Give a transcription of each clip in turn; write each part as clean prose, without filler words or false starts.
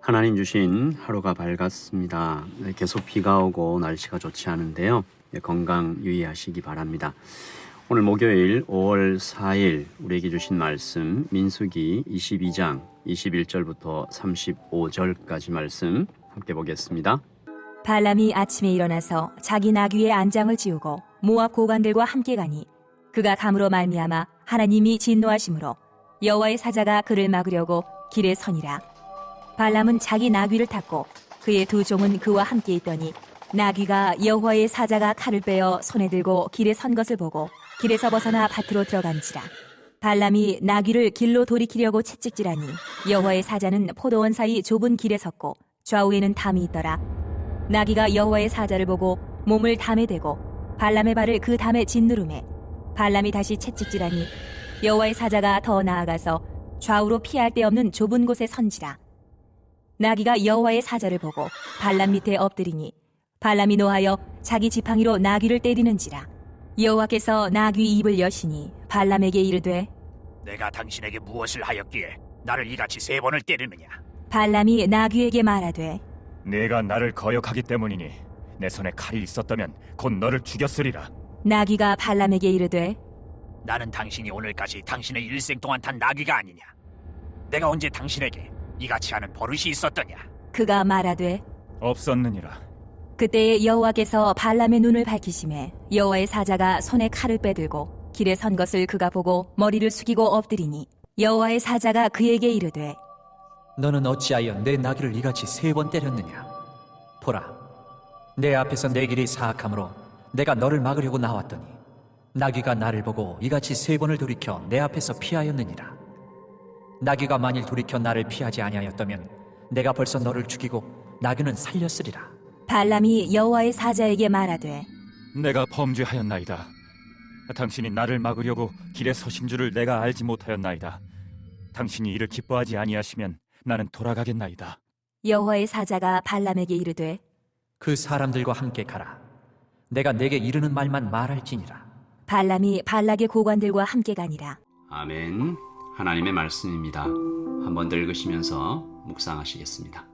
하나님 주신 하루가 밝았습니다. 계속 비가 오고 날씨가 좋지 않은데요. 건강 유의하시기 바랍니다. 오늘 목요일 5월 4일 우리에게 주신 말씀 민수기 22장 21절부터 35절까지 말씀 함께 보겠습니다. 발람이 아침에 일어나서 자기 나귀의 안장을 지우고 모압 고관들과 함께 가니 그가 감으로 말미암아 하나님이 진노하심으로 여호와의 사자가 그를 막으려고 길에 서니라. 발람은 자기 나귀를 탔고 그의 두 종은 그와 함께 있더니 나귀가 여호와의 사자가 칼을 빼어 손에 들고 길에 선 것을 보고 길에서 벗어나 밭으로 들어간지라. 발람이 나귀를 길로 돌이키려고 채찍질하니 여호와의 사자는 포도원 사이 좁은 길에 섰고 좌우에는 담이 있더라. 나귀가 여호와의 사자를 보고 몸을 담에 대고 발람의 발을 그 담에 짓누르매 발람이 다시 채찍질하니 여호와의 사자가 더 나아가서 좌우로 피할 데 없는 좁은 곳에 선지라. 나귀가 여호와의 사자를 보고 발람 밑에 엎드리니 발람이 노하여 자기 지팡이로 나귀를 때리는지라. 여호와께서 나귀 입을 여시니 발람에게 이르되 내가 당신에게 무엇을 하였기에 나를 이같이 3번을 때리느냐? 발람이 나귀에게 말하되 네가 나를 거역하기 때문이니 내 손에 칼이 있었다면 곧 너를 죽였으리라. 나귀가 발람에게 이르되 나는 당신이 오늘까지 당신의 일생 동안 탄 나귀가 아니냐? 내가 언제 당신에게 이같이 하는 버릇이 있었더냐? 그가 말하되 없었느니라. 그때에 여호와께서 발람의 눈을 밝히시매 여호와의 사자가 손에 칼을 빼들고 길에 선 것을 그가 보고 머리를 숙이고 엎드리니 여호와의 사자가 그에게 이르되 너는 어찌하여 내 나귀를 이같이 3번 때렸느냐? 보라, 내 앞에서 내 길이 사악하므로 내가 너를 막으려고 나왔더니 나귀가 나를 보고 이같이 3번을 돌이켜 내 앞에서 피하였느니라. 나귀가 만일 돌이켜 나를 피하지 아니하였다면 내가 벌써 너를 죽이고 나귀는 살렸으리라. 발람이 여호와의 사자에게 말하되 내가 범죄하였나이다. 당신이 나를 막으려고 길에 서신 줄을 내가 알지 못하였나이다. 당신이 이를 기뻐하지 아니하시면 나는 돌아가겠나이다. 여호와의 사자가 발람에게 이르되 그 사람들과 함께 가라. 내가 내게 이르는 말만 말할지니라. 발람이 발락의 고관들과 함께 가니라. 아멘. 하나님의 말씀입니다. 한번 더 읽으시면서 묵상하시겠습니다.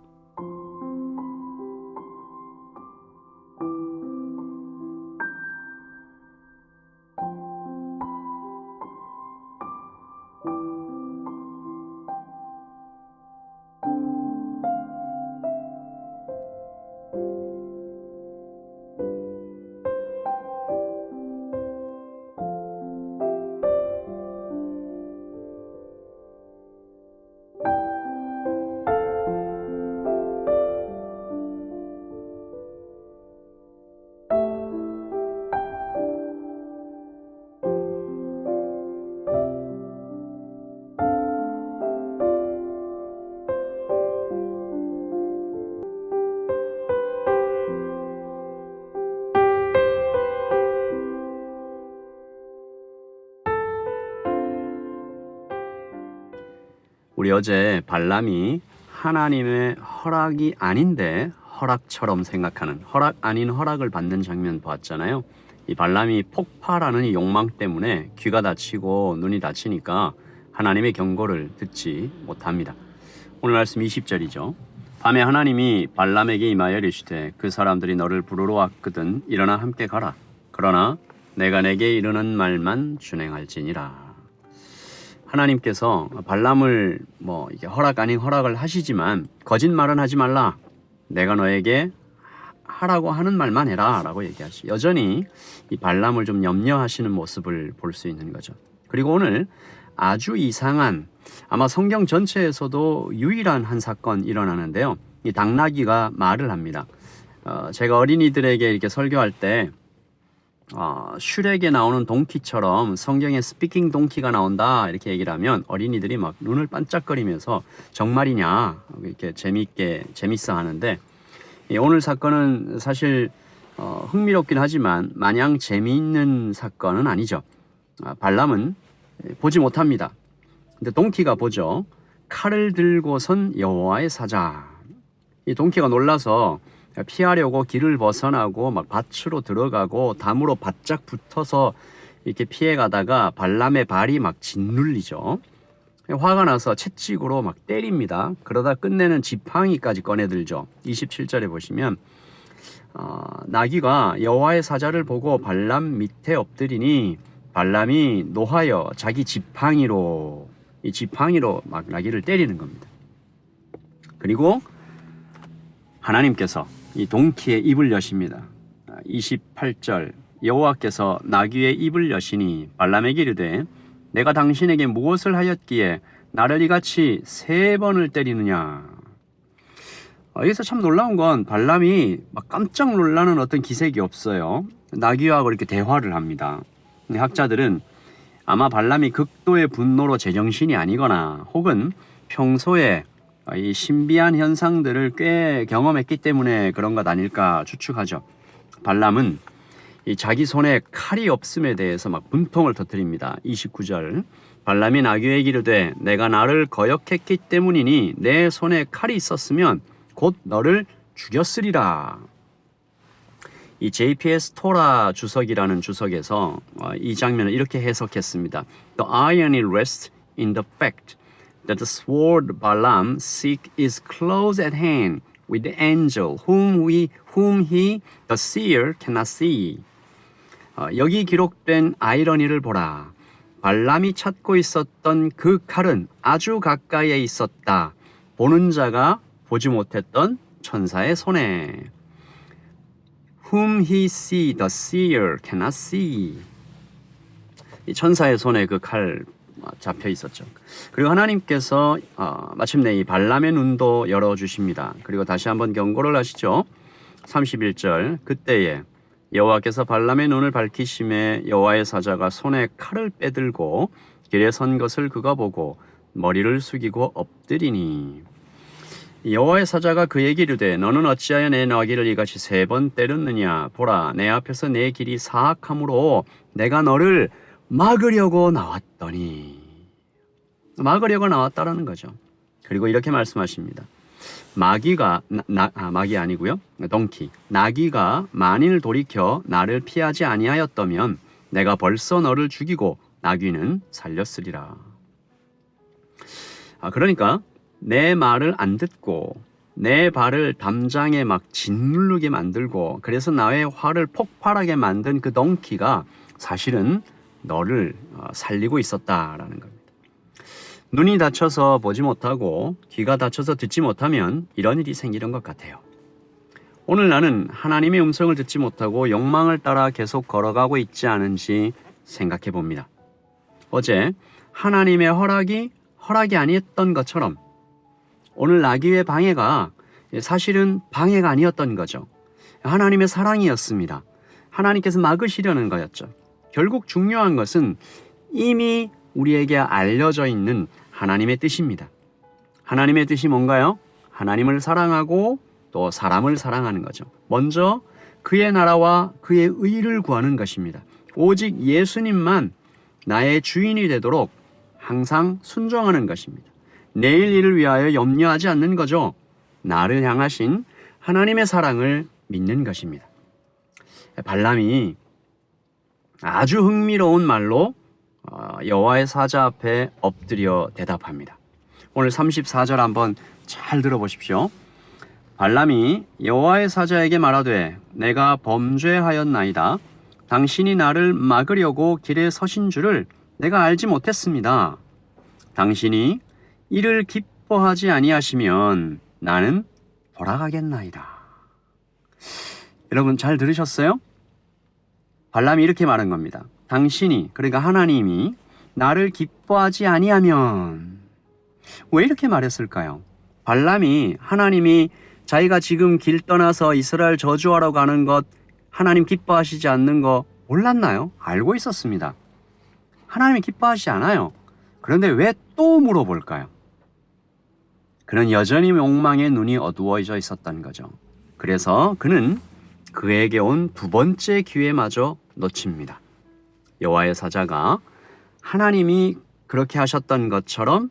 우리 어제 발람이 하나님의 허락이 아닌데 허락처럼 생각하는, 허락 아닌 허락을 받는 장면 보았잖아요. 이 발람이 폭발하는 이 욕망 때문에 귀가 다치고 눈이 다치니까 하나님의 경고를 듣지 못합니다. 오늘 말씀 20절이죠. 밤에 하나님이 발람에게 임하여 이르시되 그 사람들이 너를 부르러 왔거든 일어나 함께 가라. 그러나 내가 내게 이르는 말만 준행할지니라. 하나님께서 발람을 이게 허락 아닌 허락을 하시지만 거짓말은 하지 말라. 내가 너에게 하라고 하는 말만 해라 라고 얘기하시. 여전히 이 발람을 좀 염려하시는 모습을 볼 수 있는 거죠. 그리고 오늘 아주 이상한, 아마 성경 전체에서도 유일한 한 사건 일어나는데요. 이 당나귀가 말을 합니다. 제가 어린이들에게 이렇게 설교할 때 슈렉에 나오는 동키처럼 성경에 스피킹 동키가 나온다 이렇게 얘기를 하면 어린이들이 막 눈을 반짝거리면서 정말이냐 이렇게 재밌어 하는데, 오늘 사건은 사실 흥미롭긴 하지만 마냥 재미있는 사건은 아니죠. 발람은 보지 못합니다. 근데 동키가 보죠. 칼을 들고선 여호와의 사자. 이 동키가 놀라서 피하려고 길을 벗어나고 막 밭으로 들어가고 담으로 바짝 붙어서 이렇게 피해 가다가 발람의 발이 막 짓눌리죠. 화가 나서 채찍으로 막 때립니다. 그러다 끝내는 지팡이까지 꺼내들죠. 27절에 보시면 나귀가 여호와의 사자를 보고 발람 밑에 엎드리니 발람이 노하여 자기 지팡이로 막 나귀를 때리는 겁니다. 그리고 하나님께서 이 동키의 입을 여십니다. 28절 여호와께서 나귀의 입을 여시니 발람에게 이르되 내가 당신에게 무엇을 하였기에 나를 이같이 3번을 때리느냐. 여기서 참 놀라운 건 발람이 막 깜짝 놀라는 어떤 기색이 없어요. 나귀와 그렇게 대화를 합니다. 근데 학자들은 아마 발람이 극도의 분노로 제정신이 아니거나 혹은 평소에 이 신비한 현상들을 꽤 경험했기 때문에 그런 것 아닐까 추측하죠. 발람은 이 자기 손에 칼이 없음에 대해서 막 분통을 터뜨립니다. 29절 발람이 나귀에게 이르되 내가 나를 거역했기 때문이니 내 손에 칼이 있었으면 곧 너를 죽였으리라. 이 JPS 토라 주석이라는 주석에서 이 장면을 이렇게 해석했습니다. The irony rests in the fact that the sword Balaam seek is close at hand with the angel whom he the seer cannot see. 여기 기록된 아이러니를 보라. 발람이 찾고 있었던 그 칼은 아주 가까이에 있었다. 보는 자가 보지 못했던 천사의 손에. Whom he see, the seer cannot see. 이 천사의 손에 그 칼 잡혀 있었죠. 그리고 하나님께서 마침내 이 발람의 눈도 열어주십니다. 그리고 다시 한번 경고를 하시죠. 31절 그때에 여호와께서 발람의 눈을 밝히심에 여호와의 사자가 손에 칼을 빼들고 길에 선 것을 그가 보고 머리를 숙이고 엎드리니 여호와의 사자가 그에게 이르되 너는 어찌하여 내 나귀를 이같이 3번 때렸느냐. 보라 내 앞에서 내 길이 사악함으로 내가 너를 막으려고 나왔더니. 막으려고 나왔다라는 거죠. 그리고 이렇게 말씀하십니다. 마귀 아니고요. 동키. 나귀가 만일 돌이켜 나를 피하지 아니하였다면 내가 벌써 너를 죽이고 나귀는 살렸으리라. 그러니까 내 말을 안 듣고 내 발을 담장에 막 짓누르게 만들고 그래서 나의 화를 폭발하게 만든 그 동키가 사실은 너를 살리고 있었다라는 겁니다. 눈이 다쳐서 보지 못하고 귀가 다쳐서 듣지 못하면 이런 일이 생기는 것 같아요. 오늘 나는 하나님의 음성을 듣지 못하고 욕망을 따라 계속 걸어가고 있지 않은지 생각해 봅니다. 어제 하나님의 허락이 아니었던 것처럼 오늘 나귀의 방해가 사실은 방해가 아니었던 거죠. 하나님의 사랑이었습니다. 하나님께서 막으시려는 거였죠. 결국 중요한 것은 이미 우리에게 알려져 있는 하나님의 뜻입니다. 하나님의 뜻이 뭔가요? 하나님을 사랑하고 또 사람을 사랑하는 거죠. 먼저 그의 나라와 그의 의를 구하는 것입니다. 오직 예수님만 나의 주인이 되도록 항상 순종하는 것입니다. 내일 일을 위하여 염려하지 않는 거죠. 나를 향하신 하나님의 사랑을 믿는 것입니다. 발람이 아주 흥미로운 말로 여호와의 사자 앞에 엎드려 대답합니다. 오늘 34절 한번 잘 들어보십시오. 발람이 여호와의 사자에게 말하되 내가 범죄하였나이다. 당신이 나를 막으려고 길에 서신 줄을 내가 알지 못했습니다. 당신이 이를 기뻐하지 아니하시면 나는 돌아가겠나이다. 여러분 잘 들으셨어요? 발람이 이렇게 말한 겁니다. 당신이, 그러니까 하나님이 나를 기뻐하지 아니하면. 왜 이렇게 말했을까요? 발람이 하나님이 자기가 지금 길 떠나서 이스라엘 저주하러 가는 것 하나님 기뻐하시지 않는 거 몰랐나요? 알고 있었습니다. 하나님이 기뻐하시지 않아요. 그런데 왜 또 물어볼까요? 그는 여전히 욕망의 눈이 어두워져 있었던 거죠. 그래서 그는 그에게 온 2번째 기회마저 놓칩니다. 여호와의 사자가 하나님이 그렇게 하셨던 것처럼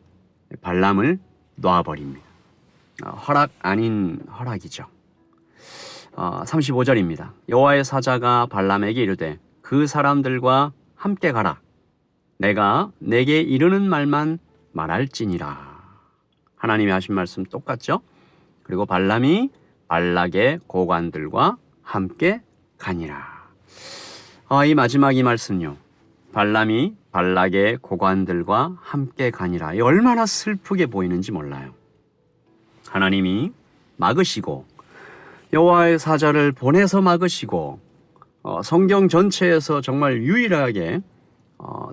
발람을 놔버립니다. 허락 아닌 허락이죠. 35절입니다. 여호와의 사자가 발람에게 이르되 그 사람들과 함께 가라. 내가 내게 이르는 말만 말할지니라. 하나님이 하신 말씀 똑같죠? 그리고 발람이 발락의 고관들과 함께 가니라. 이 마지막 이 말씀요. 발람이 발락의 고관들과 함께 가니라. 이 얼마나 슬프게 보이는지 몰라요. 하나님이 막으시고 여호와의 사자를 보내서 막으시고 성경 전체에서 정말 유일하게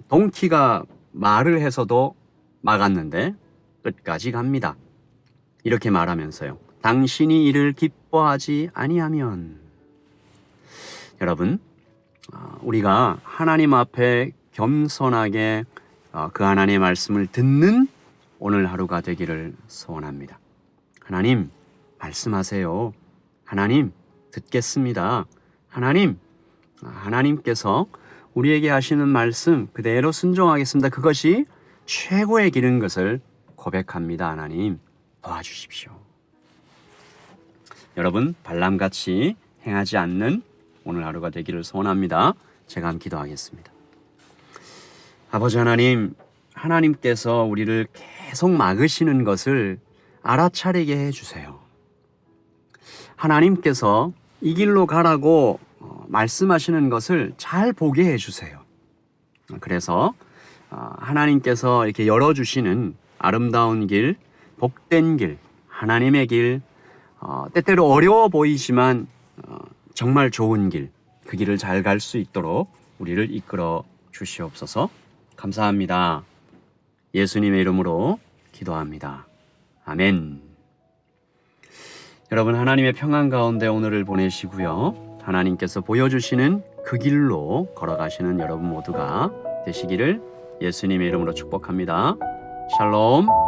동키가 말을 해서도 막았는데 끝까지 갑니다. 이렇게 말하면서요. 당신이 이를 기뻐하지 아니하면. 여러분, 우리가 하나님 앞에 겸손하게 그 하나님의 말씀을 듣는 오늘 하루가 되기를 소원합니다. 하나님, 말씀하세요. 하나님, 듣겠습니다. 하나님께서 우리에게 하시는 말씀 그대로 순종하겠습니다. 그것이 최고의 길인 것을 고백합니다. 하나님, 도와주십시오. 여러분, 발람같이 행하지 않는 오늘 하루가 되기를 소원합니다. 제가 함께 기도하겠습니다. 아버지 하나님, 하나님께서 우리를 계속 막으시는 것을 알아차리게 해주세요. 하나님께서 이 길로 가라고 말씀하시는 것을 잘 보게 해주세요. 그래서 하나님께서 이렇게 열어주시는 아름다운 길, 복된 길, 하나님의 길, 때때로 어려워 보이지만 정말 좋은 길, 그 길을 잘 갈 수 있도록 우리를 이끌어 주시옵소서. 감사합니다. 예수님의 이름으로 기도합니다. 아멘. 여러분, 하나님의 평안 가운데 오늘을 보내시고요. 하나님께서 보여주시는 그 길로 걸어가시는 여러분 모두가 되시기를 예수님의 이름으로 축복합니다. 샬롬.